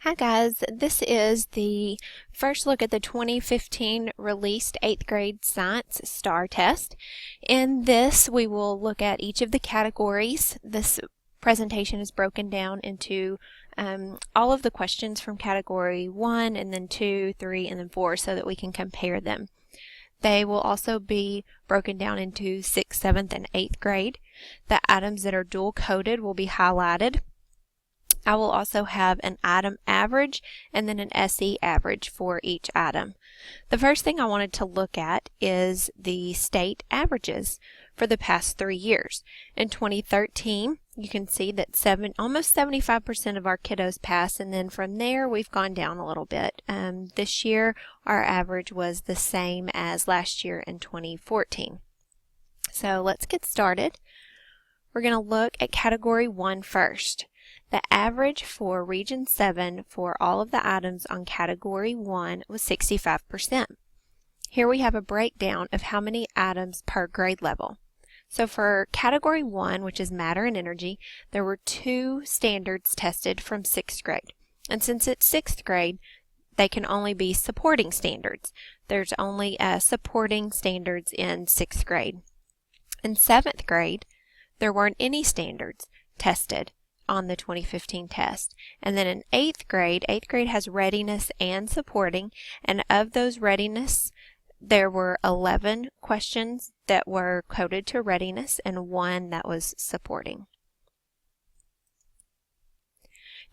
Hi guys, this is the first look at the 2015 released 8th grade science STAAR test. In this we will look at each of the categories. This presentation is broken down into all of the questions from category 1 and then 2, 3, and then 4 so that we can compare them. They will also be broken down into 6th, 7th, and 8th grade. The items that are dual coded will be highlighted. I will also have an item average and then an SE average for each item. The first thing I wanted to look at is the state averages for the past 3 years. In 2013, you can see that almost 75% of our kiddos passed, and then from there we've gone down a little bit. This year our average was the same as last year in 2014. So let's get started. We're going to look at category 1 first. The average for Region 7 for all of the items on Category 1 was 65%. Here we have a breakdown of how many items per grade level. So for Category 1, which is matter and energy, there were 2 standards tested from 6th grade. And since it's 6th grade, they can only be supporting standards. There's only supporting standards in 6th grade. In 7th grade, there weren't any standards tested on the 2015 test. And then in 8th grade has readiness and supporting, and of those readiness there were 11 questions that were coded to readiness and 1 that was supporting.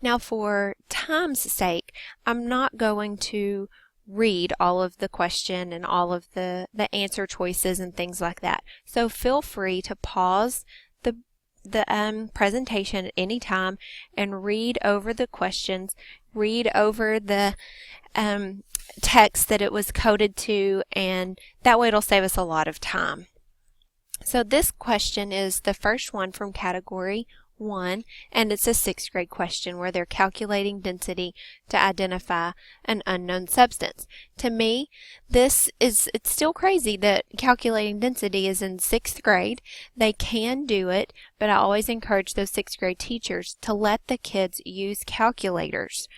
Now for time's sake, I'm not going to read all of the question and all of the answer choices and things like that. So feel free to pause the presentation at any time and read over the questions, read over the text that it was coded to, and that way it'll save us a lot of time. So this question is the first one from Category 1, and it's a 6th grade question where they're calculating density to identify an unknown substance. To me, it's still crazy that calculating density is in 6th grade. They can do it, but I always encourage those 6th grade teachers to let the kids use calculators.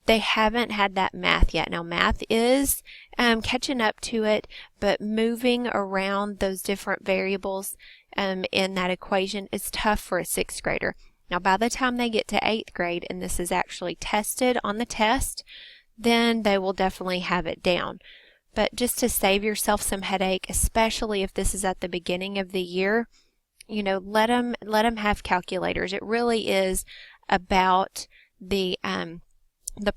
They haven't had that math yet. Now math is catching up to it, but moving around those different variables in that equation is tough for a 6th grader. Now by the time they get to 8th grade and this is actually tested on the test, then they will definitely have it down. But just to save yourself some headache, especially if this is at the beginning of the year, you know, let them have calculators. It really is about the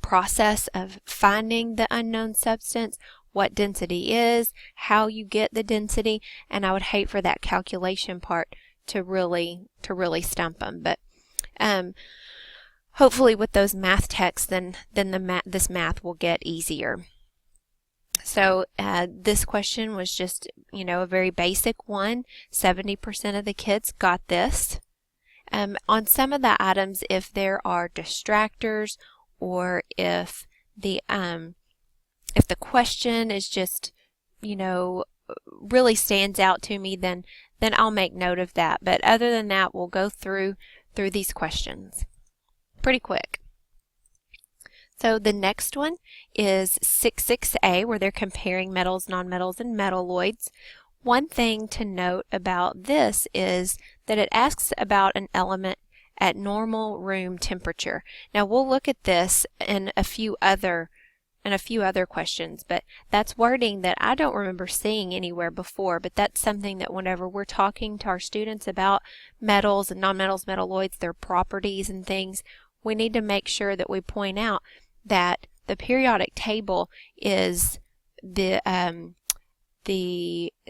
process of finding the unknown substance, what density is, how you get the density, and I would hate for that calculation part to really stump them. But hopefully with those math texts, then this math will get easier. So this question was just, you know, a very basic one. 70% of the kids got this. On some of the items, if there are distractors, or if the question is just, you know, really stands out to me, then I'll make note of that. But other than that, we'll go through these questions pretty quick. So the next one is 6.6a, where they're comparing metals, nonmetals, and metalloids. One thing to note about this is that it asks about an element at normal room temperature. Now we'll look at this in a few other questions, but that's wording that I don't remember seeing anywhere before, but that's something that whenever we're talking to our students about metals and nonmetals, metalloids, their properties and things, we need to make sure that we point out that the periodic table is the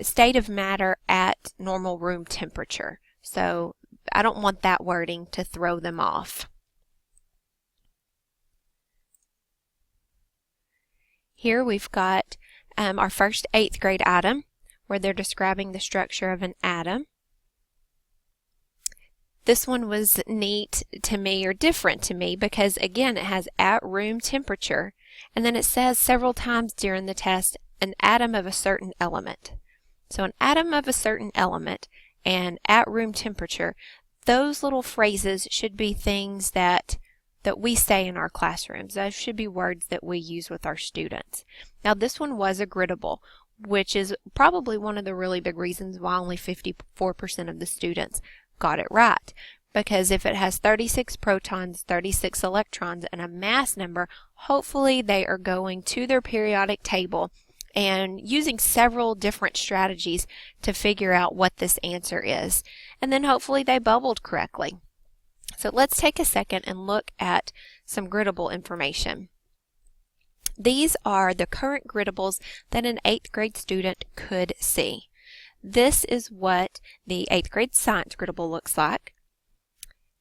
state of matter at normal room temperature. So I don't want that wording to throw them off. Here we've got our first 8th grade item where they're describing the structure of an atom. This one was neat to me, or different to me, because again it has at room temperature, and then it says several times during the test an atom of a certain element. So an atom of a certain element and at room temperature, those little phrases should be things that that we say in our classrooms. Those should be words that we use with our students. Now this one was a griddable, which is probably one of the really big reasons why only 54% of the students got it right. Because if it has 36 protons, 36 electrons, and a mass number, hopefully they are going to their periodic table and using several different strategies to figure out what this answer is. And then hopefully they bubbled correctly. So let's take a second and look at some griddable information. These are the current griddables that an 8th grade student could see. This is what the 8th grade science griddable looks like.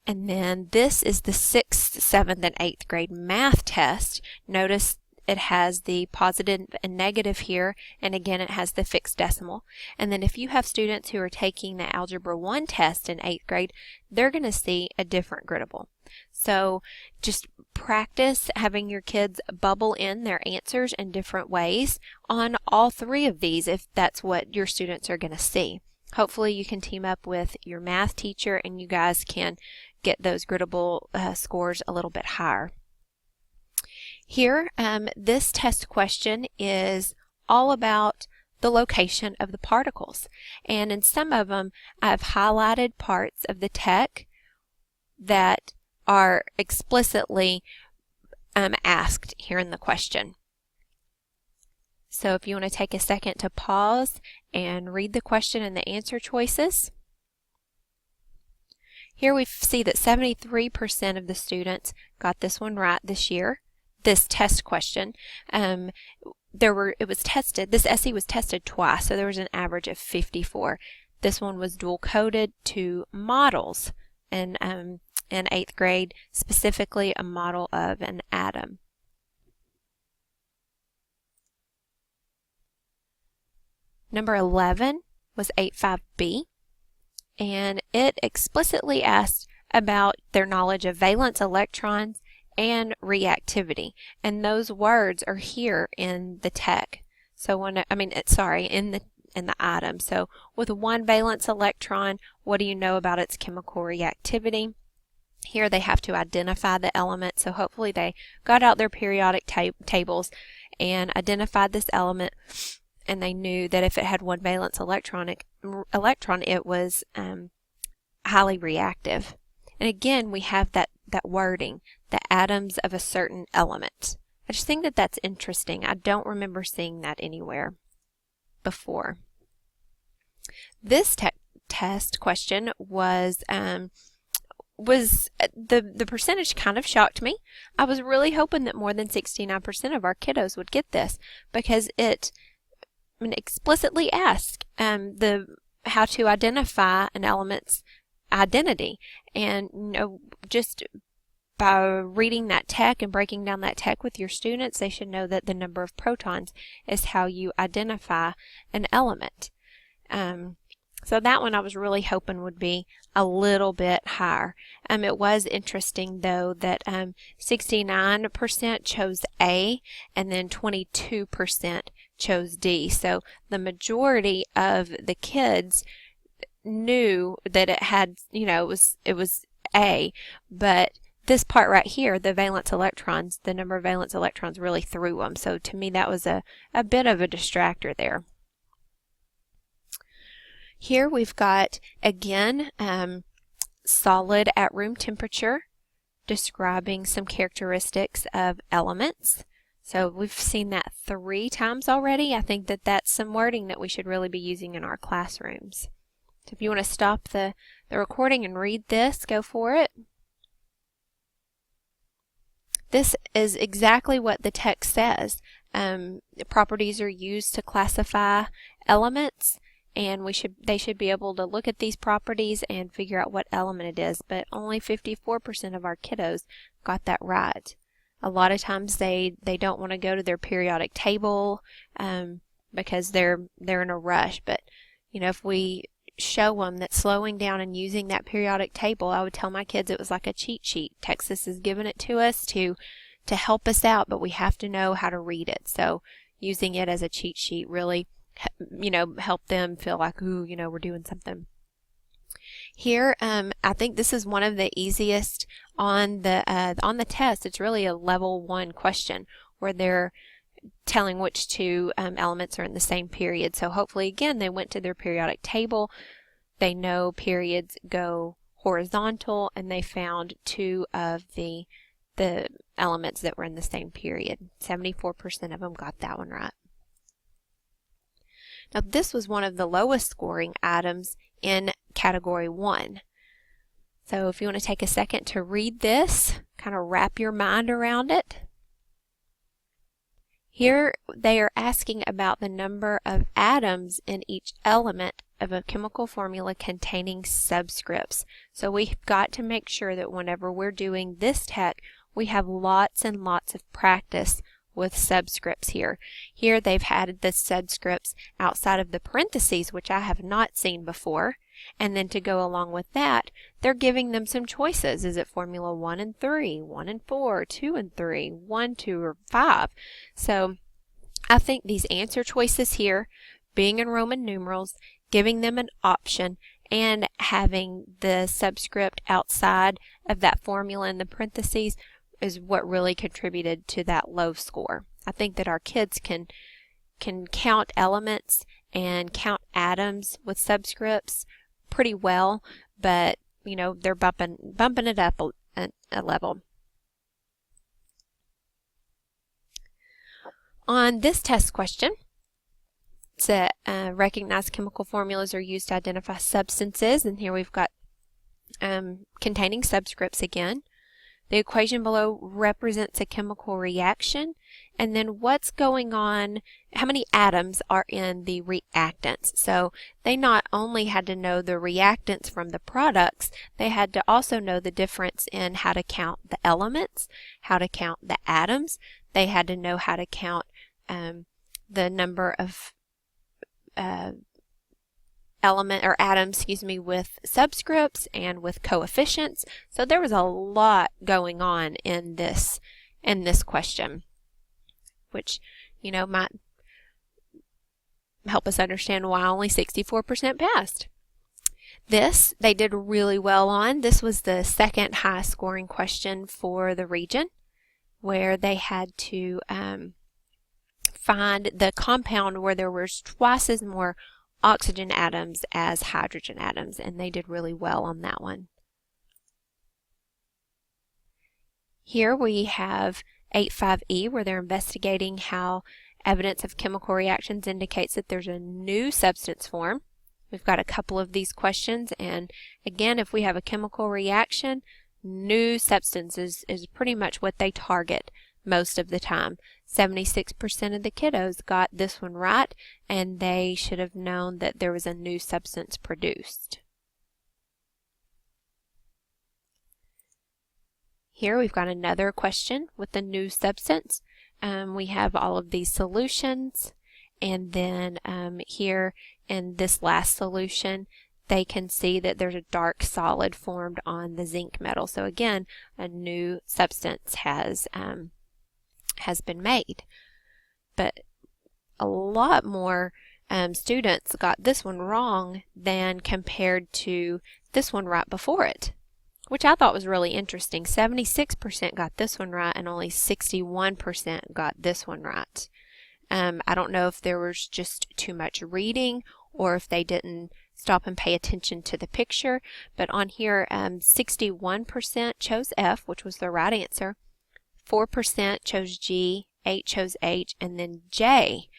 And then this is the 6th, 7th, and 8th grade math test. Notice it has the positive and negative here, and again it has the fixed decimal. And then if you have students who are taking the Algebra 1 test in 8th grade, they're going to see a different griddable. So just practice having your kids bubble in their answers in different ways on all three of these if that's what your students are going to see. Hopefully you can team up with your math teacher and you guys can get those griddable scores a little bit higher. Here, this test question is all about the location of the particles. And in some of them, I've highlighted parts of the tech that are explicitly asked here in the question. So if you want to take a second to pause and read the question and the answer choices. Here we see that 73% of the students got this one right this year. This test question. It was tested, this essay was tested twice, so there was an average of 54. This one was dual coded to models in 8th grade, specifically a model of an atom. Number 11 was 85B, and it explicitly asked about their knowledge of valence electrons and reactivity, and those words are here in the tech. So in the item. So with one valence electron, what do you know about its chemical reactivity? Here they have to identify the element, so hopefully they got out their periodic tables and identified this element, and they knew that if it had one valence electron, it was highly reactive. And again, we have that wording, the atoms of a certain element. I just think that that's interesting. I don't remember seeing that anywhere before. This test question was the percentage kind of shocked me. I was really hoping that more than 69% of our kiddos would get this, because it explicitly asks how to identify an element's identity. And just by reading that tech and breaking down that tech with your students, they should know that the number of protons is how you identify an element. So that one I was really hoping would be a little bit higher. It was interesting though that 69% chose A and then 22% chose D. So the majority of the kids knew that it had, it was A, but this part right here, the valence electrons, the number of valence electrons really threw them. So to me that was a bit of a distractor there. Here we've got, again, solid at room temperature, describing some characteristics of elements. So we've seen that 3 times already. I think that that's some wording that we should really be using in our classrooms. So if you want to stop the recording and read this, go for it. This is exactly what the text says. Properties are used to classify elements, and they should be able to look at these properties and figure out what element it is, but only 54% of our kiddos got that right. A lot of times they don't want to go to their periodic table because they're in a rush, but if we show them that slowing down and using that periodic table, I would tell my kids it was like a cheat sheet. Texas has given it to us to help us out, but we have to know how to read it. So using it as a cheat sheet really help them feel like, ooh, we're doing something. Here, I think this is one of the easiest on the test. It's really a level 1 question where they're telling which two elements are in the same period. So hopefully, again, they went to their periodic table. They know periods go horizontal, and they found two of the elements that were in the same period. 74% of them got that one right. Now, this was one of the lowest scoring items in category 1. So if you want to take a second to read this, kind of wrap your mind around it. Here they are asking about the number of atoms in each element of a chemical formula containing subscripts. So we've got to make sure that whenever we're doing this tech, we have lots and lots of practice with subscripts here. Here they've had the subscripts outside of the parentheses, which I have not seen before. And then to go along with that, they're giving them some choices. Is it formula 1 and 3, 1 and 4, 2 and 3, 1, 2, or 5? So I think these answer choices here, being in Roman numerals, giving them an option, and having the subscript outside of that formula in the parentheses is what really contributed to that low score. I think that our kids can count elements and count atoms with subscripts pretty well, but you know, they're bumping it up a level. On this test question, it's recognized chemical formulas are used to identify substances, and here we've got containing subscripts again. The equation below represents a chemical reaction, and then what's going on, how many atoms are in the reactants. So they not only had to know the reactants from the products, they had to also know the difference in how to count the elements, how to count the atoms. They had to know how to count the number of atoms, with subscripts and with coefficients. So there was a lot going on in this question, which, you know, might help us understand why only 64% passed. This they did really well on. This was the second highest scoring question for the region, where they had to find the compound where there was twice as more oxygen atoms as hydrogen atoms, and they did really well on that one. Here we have 8.5e, where they're investigating how evidence of chemical reactions indicates that there's a new substance form. We've got a couple of these questions, and again, if we have a chemical reaction, new substances is pretty much what they target most of the time. 76% of the kiddos got this one right, and they should have known that there was a new substance produced. Here we've got another question with the new substance. We have all of these solutions, and then here in this last solution, they can see that there's a dark solid formed on the zinc metal. So again, a new substance has been made. But a lot more students got this one wrong than compared to this one right before it, which I thought was really interesting. 76% got this one right, and only 61% got this one right. I don't know if there was just too much reading or if they didn't stop and pay attention to the picture, but on here 61% chose F, which was the right answer. 4% chose G, 8 chose H, and then J,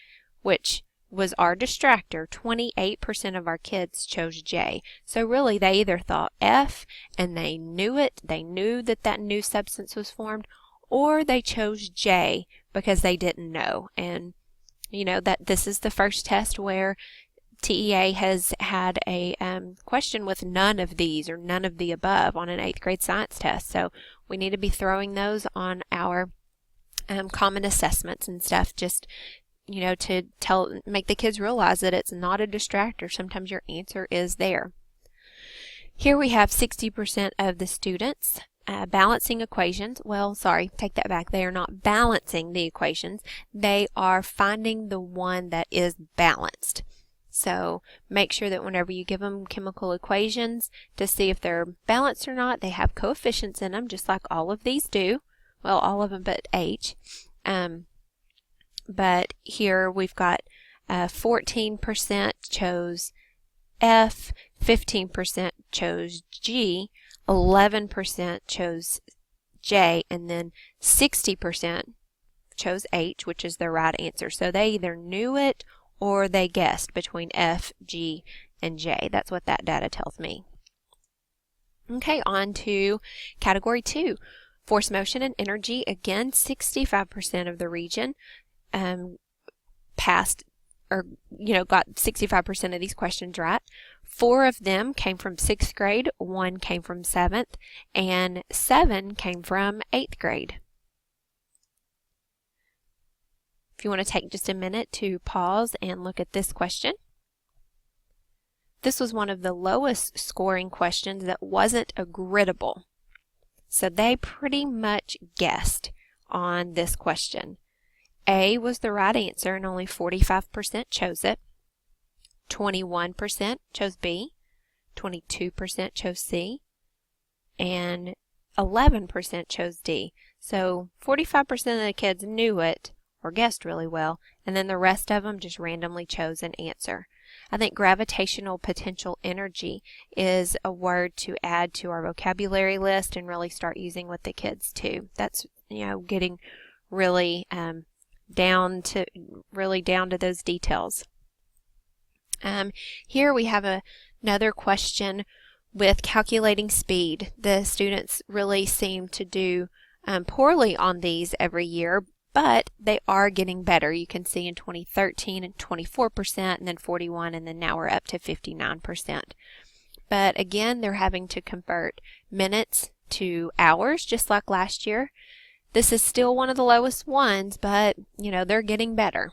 which was our distractor. 28% of our kids chose J. So really they either thought F and they knew it, they knew that that new substance was formed, or they chose J because they didn't know. And you know that this is the first test where TEA has had a question with none of these or none of the above on an 8th grade science test. So we need to be throwing those on our common assessments and stuff, just, you know, to make the kids realize that it's not a distractor. Sometimes your answer is there. Here we have 60% of the students balancing equations. Well, sorry, take that back. They are not balancing the equations. They are finding the one that is balanced. So make sure that whenever you give them chemical equations to see if they're balanced or not, they have coefficients in them, just like all of these do. Well, all of them but H. But here we've got 14% chose F, 15% chose G, 11% chose J, and then 60% chose H, which is the right answer. So they either knew it or they guessed between F, G, and J. That's what that data tells me. Okay, on to category 2. Force, motion, and energy. Again, 65% of the region passed, or got 65% of these questions right. 4 of them came from 6th grade, 1 came from 7th, and 7 came from 8th grade. If you want to take just a minute to pause and look at this question. This was one of the lowest scoring questions that wasn't a griddable. So they pretty much guessed on this question. A was the right answer and only 45% chose it. 21% chose B, 22% chose C, and 11% chose D. So 45% of the kids knew it or guessed really well, and then the rest of them just randomly chose an answer. I think gravitational potential energy is a word to add to our vocabulary list and really start using with the kids too. That's, getting really down to those details. Here we have another question with calculating speed. The students really seem to do poorly on these every year, but they are getting better. You can see in 2013 and 24%, and then 41%, and then now we're up to 59%. But again, they're having to convert minutes to hours, just like last year. This is still one of the lowest ones, but they're getting better.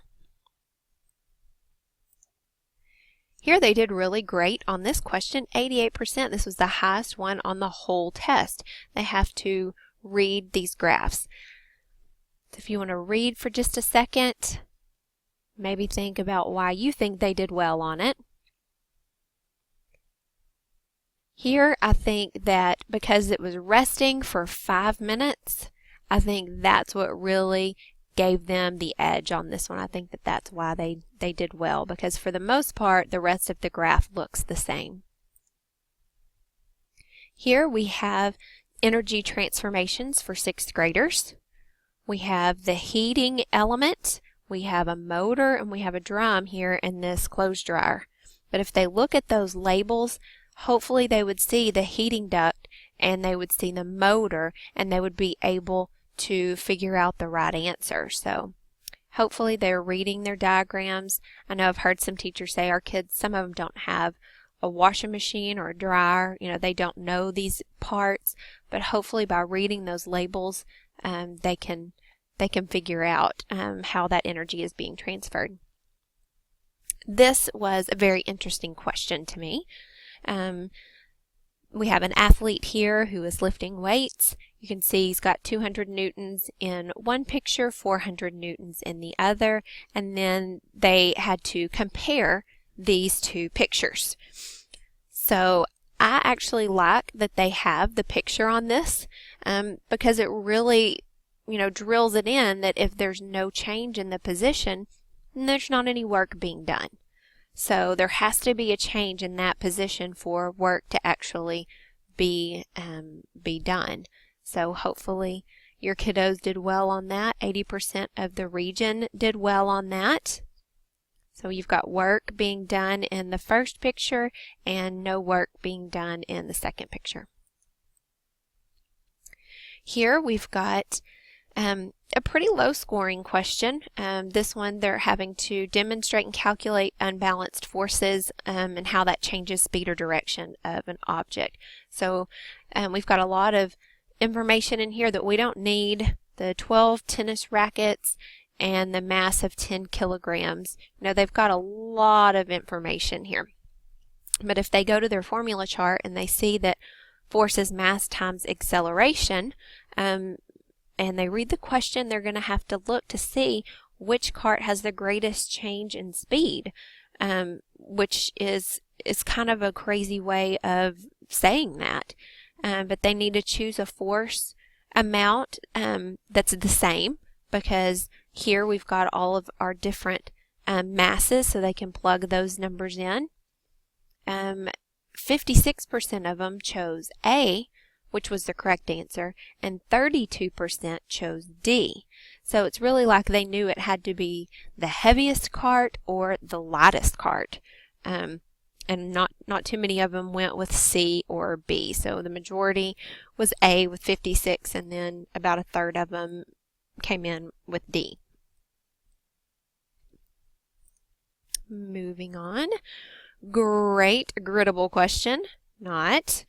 Here they did really great on this question, 88%. This was the highest one on the whole test. They have to read these graphs. So if you want to read for just a second, maybe think about why you think they did well on it. Here, I think that because it was resting for 5 minutes, I think that's what really gave them the edge on this one. I think that that's why they did well, because for the most part, the rest of the graph looks the same. Here we have energy transformations for 6th graders. We have the heating element, we have a motor, and we have a drum here in this clothes dryer. But if they look at those labels, hopefully they would see the heating duct and they would see the motor, and they would be able to figure out the right answer. So hopefully they're reading their diagrams. I know I've heard some teachers say our kids, some of them don't have a washing machine or a dryer. They don't know these parts, but hopefully by reading those labels, they can figure out how that energy is being transferred. This was a very interesting question to me. We have an athlete here who is lifting weights. You can see he's got 200 newtons in one picture, 400 newtons in the other, and then they had to compare these two pictures. So I actually like that they have the picture on this because it really, drills it in that if there's no change in the position, then there's not any work being done. So there has to be a change in that position for work to actually be done. So hopefully your kiddos did well on that. 80% of the region did well on that. So you've got work being done in the first picture and no work being done in the second picture. Here we've got a pretty low scoring question. This one they're having to demonstrate and calculate unbalanced forces and how that changes speed or direction of an object. So we've got a lot of information in here that we don't need. The 12 tennis rackets and the mass of 10 kilograms. They've got a lot of information here. But if they go to their formula chart and they see that force is mass times acceleration, and they read the question, they're going to have to look to see which cart has the greatest change in speed. which is kind of a crazy way of saying that. But they need to choose a force amount that's the same, because here we've got all of our different masses, so they can plug those numbers in. 56% of them chose A, which was the correct answer, and 32% chose D. So it's really like they knew it had to be the heaviest cart or the lightest cart. And not too many of them went with C or B. So the majority was A with 56, and then about a third of them came in with D. Moving on. Great griddable question. Not.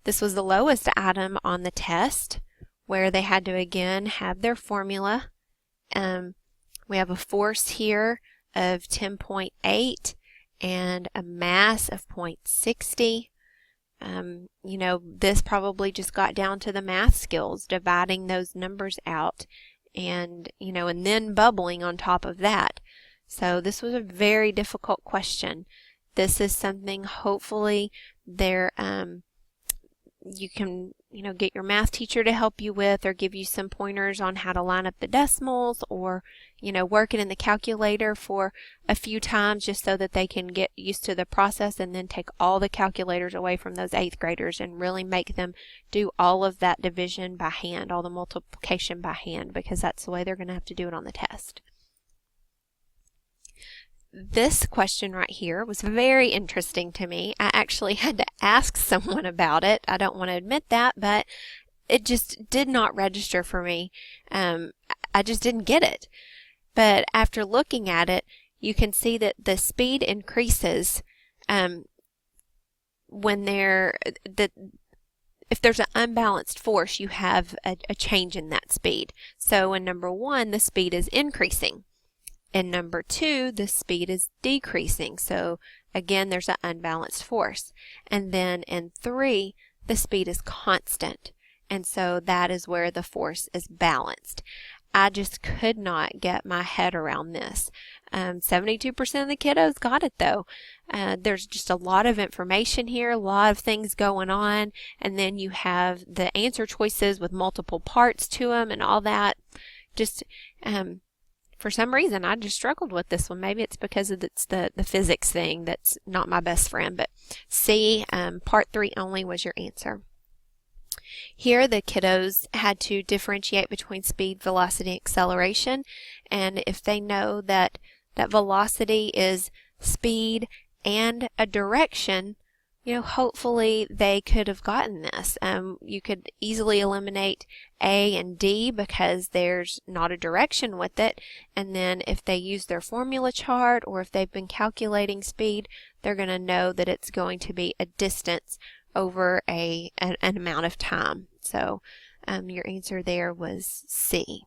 This was the lowest item on the test, where they had to again have their formula. We have a force here of 10.8 and a mass of 0.60. You know, this probably just got down to the math skills, dividing those numbers out, and and then bubbling on top of that. So this was a very difficult question. This is something hopefully you can get your math teacher to help you with, or give you some pointers on how to line up the decimals, or work it in the calculator for a few times just so that they can get used to the process, and then take all the calculators away from those 8th graders and really make them do all of that division by hand, all the multiplication by hand, because that's the way they're going to have to do it on the test. This question right here was very interesting to me. I actually had to ask someone about it. I don't want to admit that, but it just did not register for me. I just didn't get it. But after looking at it, you can see that the speed increases when if there's an unbalanced force, you have a change in that speed. So in number 1, the speed is increasing. In number 2, the speed is decreasing. So again, there's an unbalanced force. And then in 3, the speed is constant. And so that is where the force is balanced. I just could not get my head around this. 72% of the kiddos got it though. There's just a lot of information here, a lot of things going on, and then you have the answer choices with multiple parts to them and all that. Just for some reason, I just struggled with this one. Maybe it's because it's the physics thing that's not my best friend. But C, part 3 only was your answer. Here, the kiddos had to differentiate between speed, velocity, and acceleration. And if they know that velocity is speed and a direction, hopefully they could have gotten this. You could easily eliminate A and D because there's not a direction with it. And then if they use their formula chart, or if they've been calculating speed, they're going to know that it's going to be a distance over an amount of time. So your answer there was C.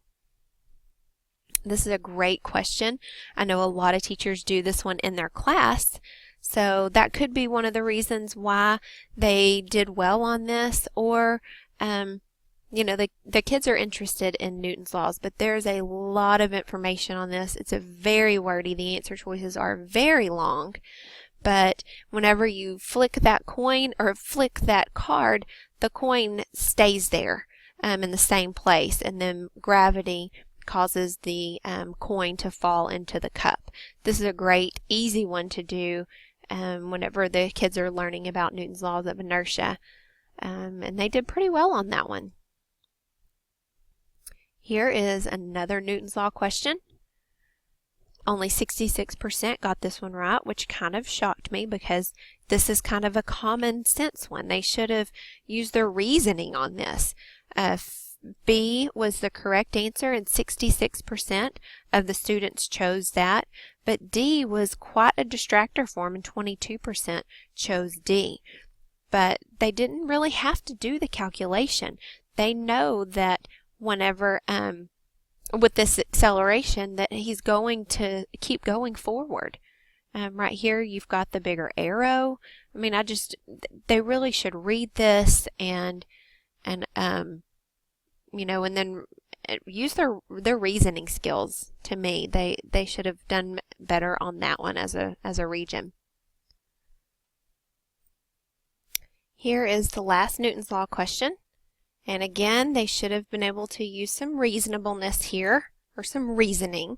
This is a great question. I know a lot of teachers do this one in their class. So that could be one of the reasons why they did well on this, or, the kids are interested in Newton's laws, but there's a lot of information on this. It's very wordy. The answer choices are very long, but whenever you flick that coin or flick that card, the coin stays there in the same place, and then gravity causes the coin to fall into the cup. This is a great, easy one to do whenever the kids are learning about Newton's laws of inertia. And they did pretty well on that one. Here is another Newton's law question. Only 66% got this one right, which kind of shocked me because this is kind of a common sense one. They should have used their reasoning on this. B was the correct answer, and 66% of the students chose that. But D was quite a distractor for them, and 22% chose D. But they didn't really have to do the calculation. They know that whenever, with this acceleration, that he's going to keep going forward. Right here, you've got the bigger arrow. I mean, they really should read this and then use their reasoning skills. To me, they should have done better on that one as a region. Here is the last Newton's Law question. And again, they should have been able to use some reasonableness here, or some reasoning.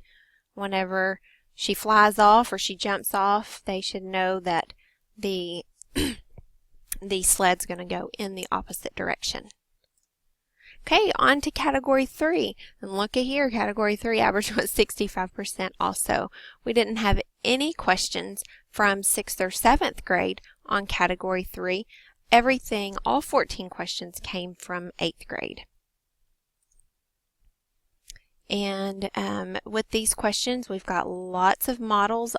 Whenever she flies off or she jumps off, they should know that the sled's going to go in the opposite direction. Okay, on to category 3. And look at here, category 3 average was 65% also. We didn't have any questions from 6th or 7th grade on category 3. Everything, all 14 questions came from 8th grade. And with these questions, we've got lots of models.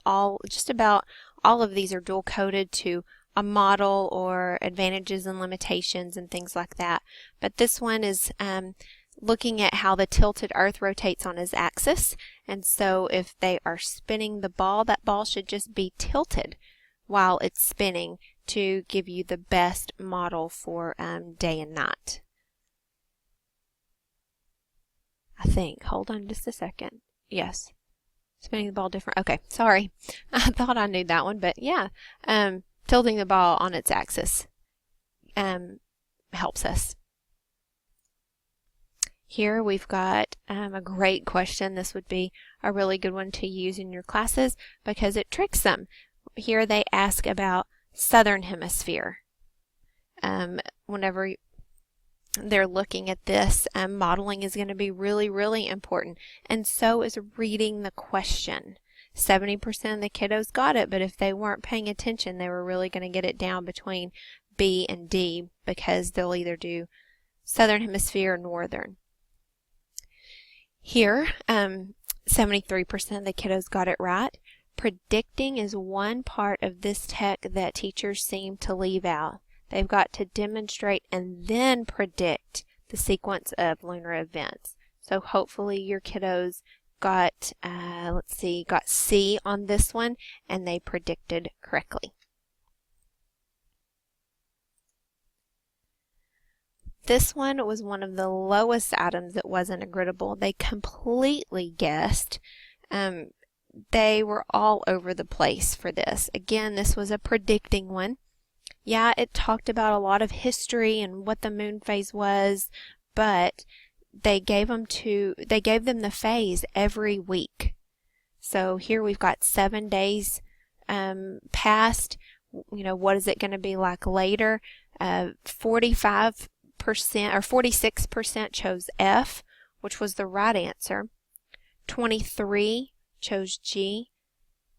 Just about all of these are dual coded to a model or advantages and limitations and things like that. But this one is looking at how the tilted earth rotates on its axis. And so if they are spinning the ball, that ball should just be tilted while it's spinning to give you the best model for day and night. I think. Hold on just a second. Yes. Spinning the ball different. Okay, sorry. I thought I knew that one, but yeah. Tilting the ball on its axis helps us. Here we've got a great question. This would be a really good one to use in your classes because it tricks them. Here they ask about Southern Hemisphere. Whenever they're looking at this, modeling is going to be really, really important. And so is reading the question. 70% of the kiddos got it, but if they weren't paying attention, they were really going to get it down between B and D because they'll either do Southern Hemisphere or Northern. Here, 73% of the kiddos got it right. Predicting is one part of this tech that teachers seem to leave out. They've got to demonstrate and then predict the sequence of lunar events. So hopefully your kiddos got, got C on this one and they predicted correctly. This one was one of the lowest items that wasn't a griddable. They completely guessed. They were all over the place for this. Again, this was a predicting one. Yeah, it talked about a lot of history and what the moon phase was, but they gave them the phase every week. So here we've got 7 days past. What is it going to be like later? 45% or 46% chose F, which was the right answer. 23 chose G,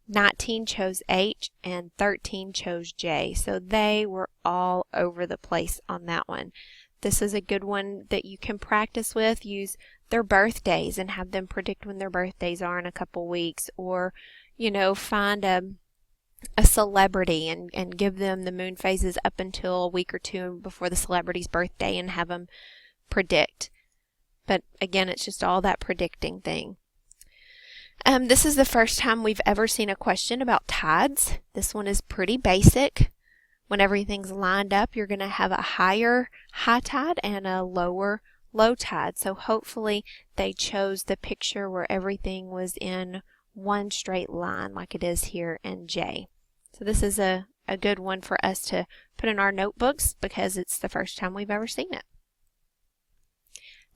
19 chose H, and 13 chose J. So they were all over the place on that one. This is a good one that you can practice with. Use their birthdays and have them predict when their birthdays are in a couple weeks, or find a celebrity and give them the moon phases up until a week or two before the celebrity's birthday and have them predict. But again, it's just all that predicting thing. This is the first time we've ever seen a question about tides. This one is pretty basic. When everything's lined up, you're going to have a higher high tide and a lower low tide. So hopefully they chose the picture where everything was in one straight line like it is here in J. So this is a good one for us to put in our notebooks because it's the first time we've ever seen it.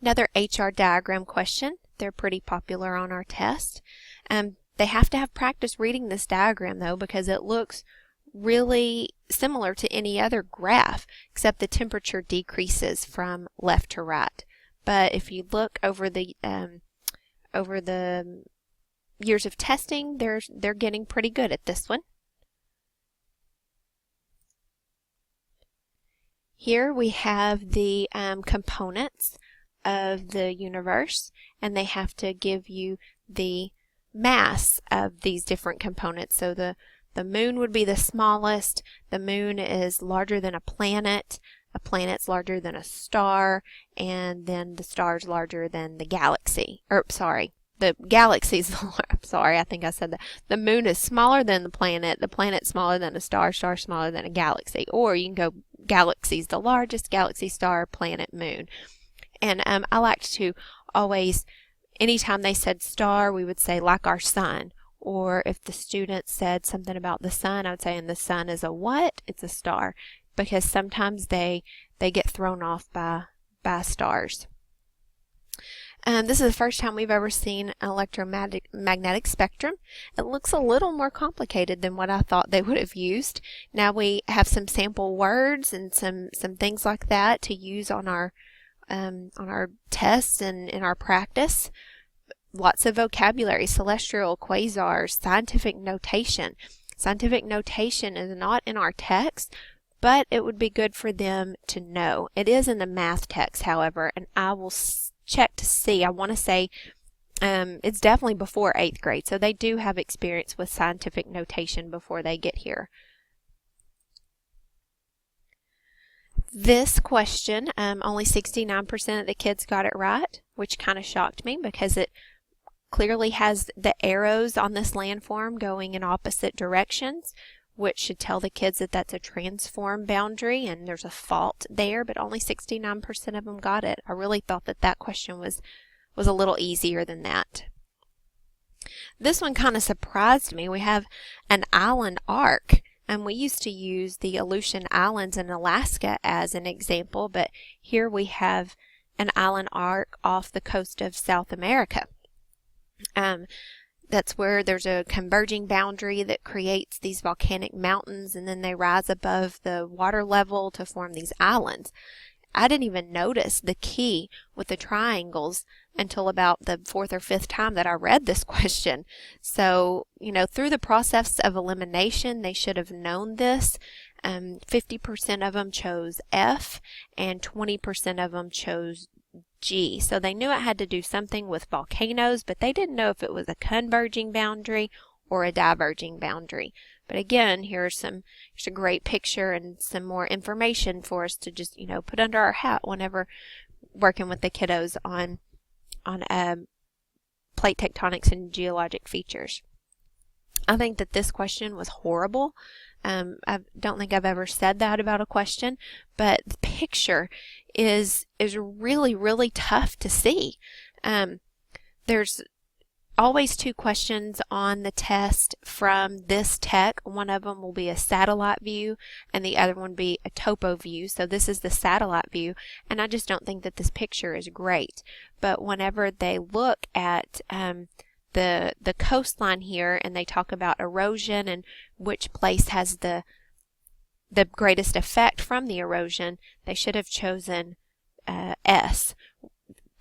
Another HR diagram question. They're pretty popular on our test. They have to have practice reading this diagram though because it looks really similar to any other graph except the temperature decreases from left to right. But if you look over the years of testing, they're getting pretty good at this one. Here we have the components of the universe, and they have to give you the mass of these different components. So the moon would be the smallest. The moon is larger than a planet's larger than a star, and then the star's larger than the galaxy. The galaxy's sorry, I think I said that. The moon is smaller than the planet's smaller than a star smaller than a galaxy. Or you can go galaxy's the largest, galaxy, star, planet, moon. And I like to always, anytime they said star, we would say like our sun. Or if the student said something about the sun, I would say, and the sun is a what? It's a star. Because sometimes they get thrown off by stars. This is the first time we've ever seen an electromagnetic spectrum. It looks a little more complicated than what I thought they would have used. Now we have some sample words and some things like that to use on our tests and in our practice. Lots of vocabulary, celestial, quasars, scientific notation. Scientific notation is not in our text, but it would be good for them to know. It is in the math text, however, and I will check to see. I want to say it's definitely before 8th grade, so they do have experience with scientific notation before they get here. This question, only 69% of the kids got it right, which kind of shocked me because it clearly has the arrows on this landform going in opposite directions, which should tell the kids that that's a transform boundary and there's a fault there, but only 69% of them got it. I really thought that question was a little easier than that. This one kind of surprised me. We have an island arc, and we used to use the Aleutian Islands in Alaska as an example, but here we have an island arc off the coast of South America. That's where there's a converging boundary that creates these volcanic mountains, and then they rise above the water level to form these islands. I didn't even notice the key with the triangles until about the 4th or 5th time that I read this question. So, through the process of elimination, they should have known this. 50% of them chose F, and 20% of them chose G. So they knew it had to do something with volcanoes, but they didn't know if it was a converging boundary or a diverging boundary. But again, here's a great picture and some more information for us to just, put under our hat whenever working with the kiddos on plate tectonics and geologic features. I think that this question was horrible. I don't think I've ever said that about a question, but the picture is really, really tough to see. There's always 2 questions on the test from this tech. One of them will be a satellite view and the other one be a topo view. So this is the satellite view, and I just don't think that this picture is great. But whenever they look at the coastline here and they talk about erosion and which place has the greatest effect from the erosion, they should have chosen S.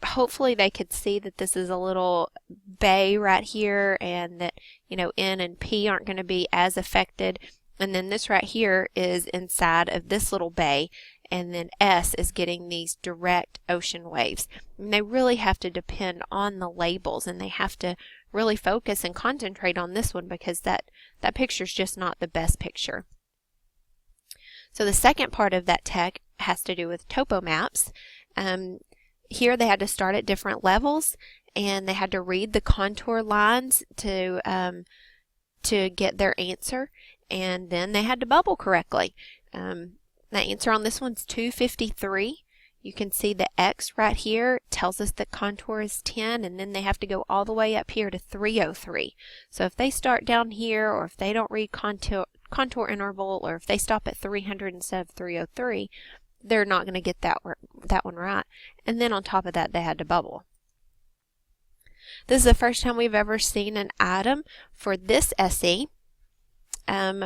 Hopefully they could see that this is a little bay right here, and that N and P aren't going to be as affected, and then this right here is inside of this little bay, and then S is getting these direct ocean waves. And they really have to depend on the labels, and they have to really focus and concentrate on this one because that picture is just not the best picture. So the second part of that tech has to do with topo maps. Here they had to start at different levels, and they had to read the contour lines to get their answer, and then they had to bubble correctly. The answer on this one's 253. You can see the X right here tells us that contour is 10, and then they have to go all the way up here to 303. So if they start down here, or if they don't read contour interval, or if they stop at 300 instead of 303, they're not going to get that one right. And then on top of that, they had to bubble. This is the first time we've ever seen an item for this SE.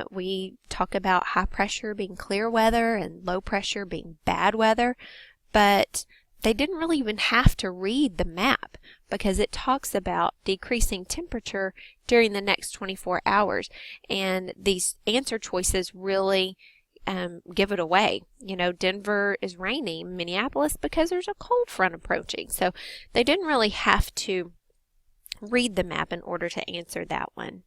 We talk about high pressure being clear weather and low pressure being bad weather, but they didn't really even have to read the map because it talks about decreasing temperature during the next 24 hours. And these answer choices really give it away. Denver is rainy, Minneapolis because there's a cold front approaching. So they didn't really have to read the map in order to answer that one.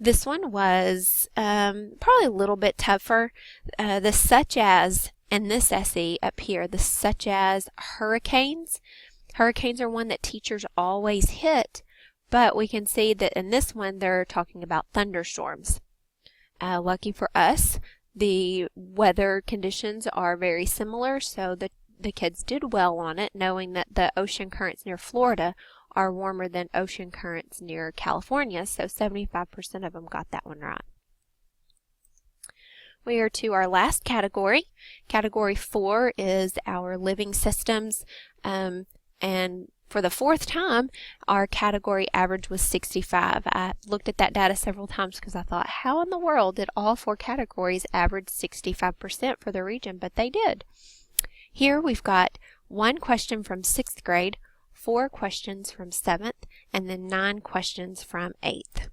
This one was probably a little bit tougher. The such as in this essay up here, the such as hurricanes. Hurricanes are one that teachers always hit, but we can see that in this one they're talking about thunderstorms. Lucky for us, the weather conditions are very similar, so the the kids did well on it, knowing that the ocean currents near Florida are warmer than ocean currents near California, so 75% of them got that one right. We are to our last category. Category 4 is our living systems, and for the 4th time, our category average was 65. I looked at that data several times because I thought, how in the world did all 4 categories average 65% for the region? But they did. Here we've got 1 question from 6th grade, 4 questions from 7th, and then 9 questions from 8th.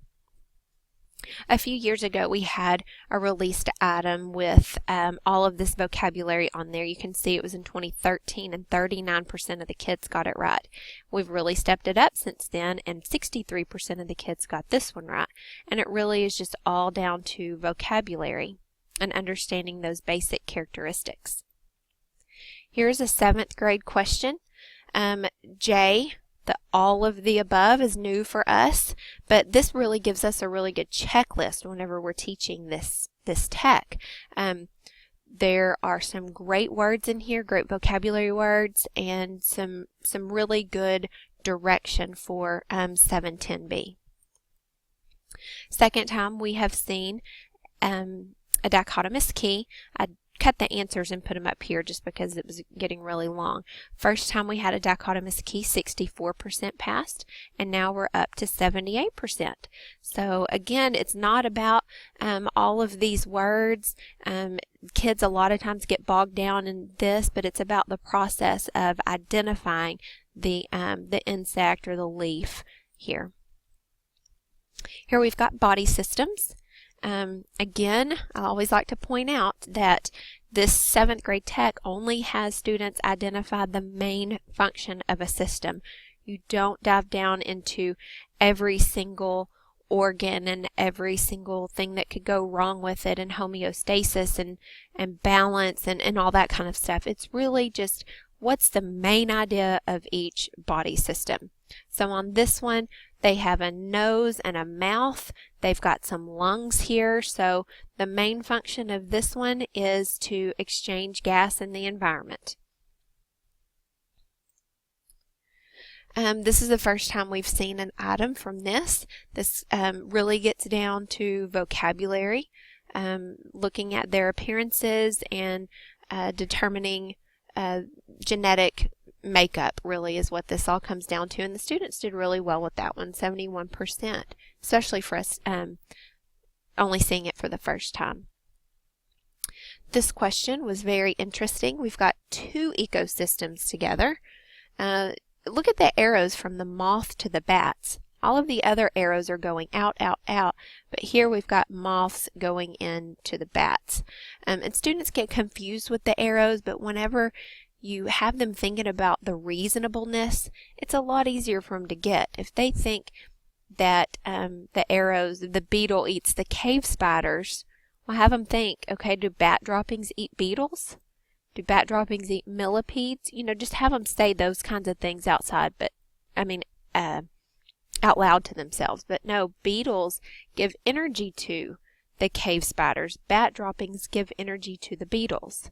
A few years ago, we had a released item with all of this vocabulary on there. You can see it was in 2013, and 39% of the kids got it right. We've really stepped it up since then, and 63% of the kids got this one right. And it really is just all down to vocabulary and understanding those basic characteristics. Here's a 7th grade question. J, the all of the above is new for us, but this really gives us a really good checklist whenever we're teaching this tech. There are some great words in here, great vocabulary words, and some really good direction for 710B. Second time we have seen a dichotomous key. I cut the answers and put them up here just because it was getting really long. First time we had a dichotomous key, 64% passed, and now we're up to 78%. So again, it's not about all of these words. Kids a lot of times get bogged down in this, but it's about the process of identifying the insect or the leaf here. Here we've got body systems. Again, I always like to point out that this 7th grade tech only has students identify the main function of a system. You don't dive down into every single organ and every single thing that could go wrong with it, and homeostasis and balance and all that kind of stuff. It's really just what's the main idea of each body system. So on this one, they have a nose and a mouth. They've got some lungs here. So the main function of this one is to exchange gas in the environment. This is the first time we've seen an item from this. This really gets down to vocabulary, looking at their appearances and determining genetic makeup really is what this all comes down to, and the students did really well with that one, 71%, especially for us only seeing it for the first time. This question was very interesting. We've got 2 ecosystems together. Look at the arrows from the moth to the bats. All of the other arrows are going out, out, out, but here we've got moths going into the bats. And students get confused with the arrows, but whenever you have them thinking about the reasonableness, it's a lot easier for them to get. If they think that the arrows, the beetle eats the cave spiders, well, have them think, okay, do bat droppings eat beetles? Do bat droppings eat millipedes? You know, just have them say those kinds of things outside, but out loud to themselves. But no, beetles give energy to the cave spiders. Bat droppings give energy to the beetles.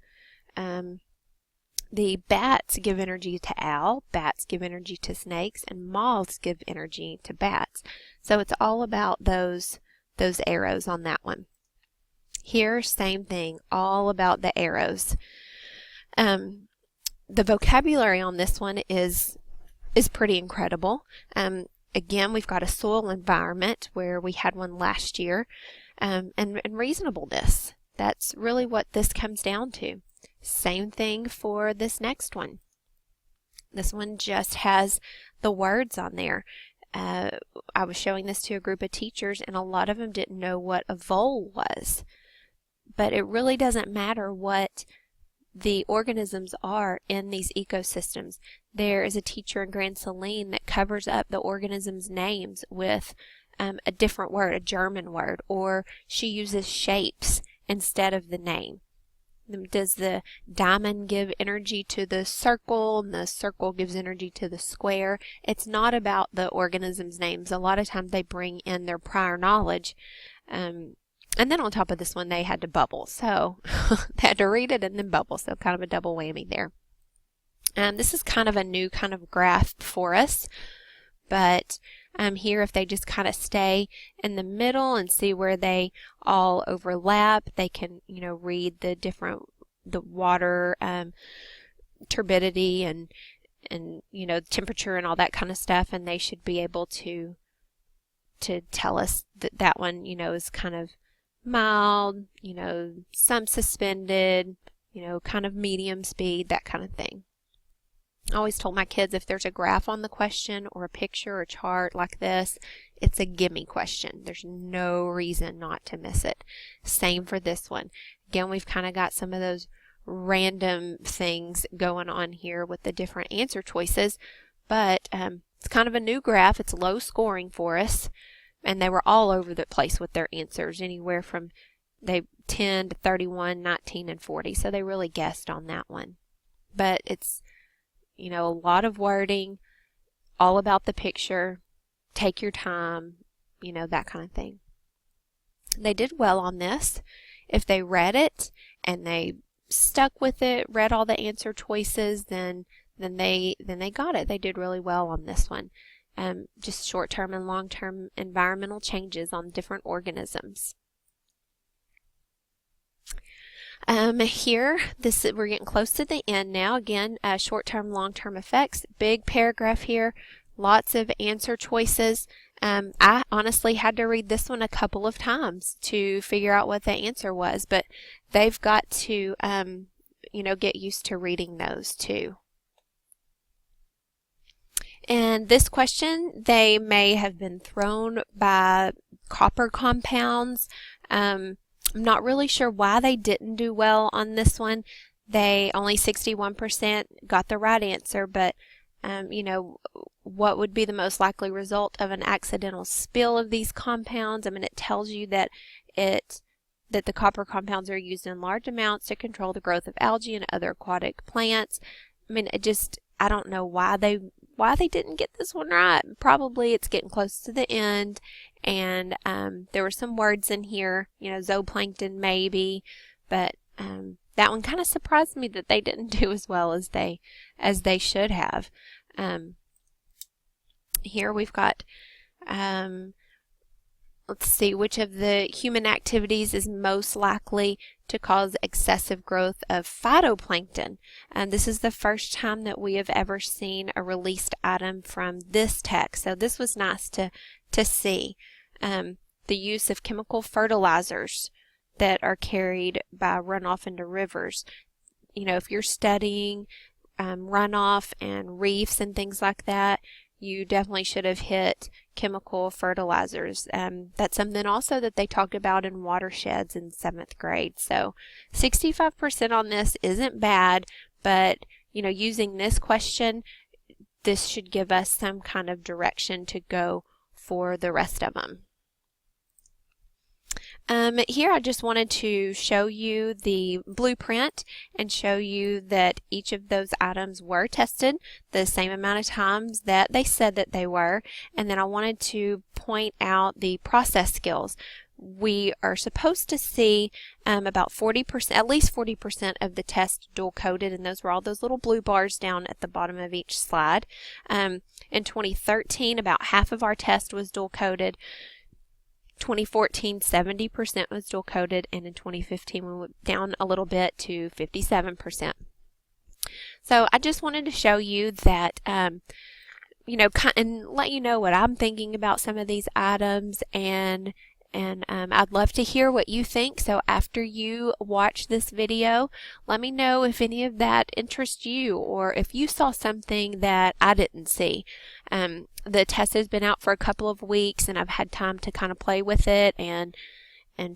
The bats give energy to owl, bats give energy to snakes, and moths give energy to bats. So it's all about those arrows on that one. Here, same thing, all about the arrows. The vocabulary on this one is pretty incredible. Again, we've got a soil environment where we had one last year, and reasonableness. That's really what this comes down to. Same thing for this next one. This one just has the words on there. I was showing this to a group of teachers, and a lot of them didn't know what a vole was. But it really doesn't matter what the organisms are in these ecosystems. There is a teacher in Grand Saline that covers up the organisms' names with a different word, a German word, or she uses shapes instead of the name. Does the diamond give energy to the circle, and the circle gives energy to the square? It's not about the organisms' names. A lot of times they bring in their prior knowledge. And then on top of this one, they had to bubble. So they had to read it and then bubble. So kind of a double whammy there. This is kind of a new kind of graph for us, but here if they just kind of stay in the middle and see where they all overlap, they can, you know, read the water turbidity and you know, temperature and all that kind of stuff, and they should be able to tell us that that one, you know, is kind of mild, you know, some suspended, you know, kind of medium speed, that kind of thing. I always told my kids if there's a graph on the question or a picture or chart like this, it's a gimme question. There's no reason not to miss it. Same for this one. Again, we've kind of got some of those random things going on here with the different answer choices, but it's kind of a new graph. It's low scoring for us, and they were all over the place with their answers, anywhere from 10 to 31, 19, and 40, so they really guessed on that one. But it's, you know, a lot of wording, all about the picture, take your time, you know, that kind of thing. They did well on this. If they read it and they stuck with it, read all the answer choices, then they got it. They did really well on this one. Just short-term and long-term environmental changes on different organisms. Here, we're getting close to the end now. Again, short-term, long-term effects. Big paragraph here. Lots of answer choices. I honestly had to read this one a couple of times to figure out what the answer was, but they've got to, you know, get used to reading those too. And this question, they may have been thrown by copper compounds. I'm not really sure why they didn't do well on this one. They only 61% got the right answer, but you know, what would be the most likely result of an accidental spill of these compounds? I mean, it tells you that the copper compounds are used in large amounts to control the growth of algae and other aquatic plants. I mean, I don't know why they didn't get this one right. Probably it's getting close to the end, and there were some words in here, you know, zooplankton maybe, but that one kind of surprised me that they didn't do as well as they should have. Here we've got, let's see, which of the human activities is most likely to cause excessive growth of phytoplankton. And this is the first time that we have ever seen a released item from this text, so this was nice to see. The use of chemical fertilizers that are carried by runoff into rivers. You know, if you're studying runoff and reefs and things like that, you definitely should have hit chemical fertilizers. That's something also that they talked about in watersheds in 7th grade. So 65% on this isn't bad, but you know, using this question, this should give us some kind of direction to go for the rest of them. Here I just wanted to show you the blueprint and show you that each of those items were tested the same amount of times that they said that they were, and then I wanted to point out the process skills. We are supposed to see about 40%, at least 40% of the test dual coded, and those were all those little blue bars down at the bottom of each slide. In 2013, about half of our test was dual coded. 2014, 70% was dual coded, and in 2015 we went down a little bit to 57%. So I just wanted to show you that, you know, and let you know what I'm thinking about some of these items, and I'd love to hear what you think. So after you watch this video, let me know if any of that interests you, or if you saw something that I didn't see. The test has been out for a couple of weeks, and I've had time to kind of play with it and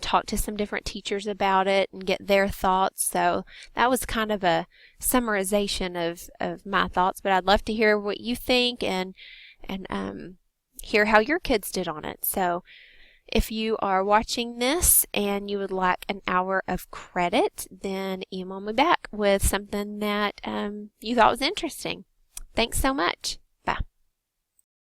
talk to some different teachers about it and get their thoughts. So that was kind of a summarization of my thoughts, but I'd love to hear what you think and hear how your kids did on it. So if you are watching this and you would like an hour of credit, then email me back with something that you thought was interesting. Thanks so much.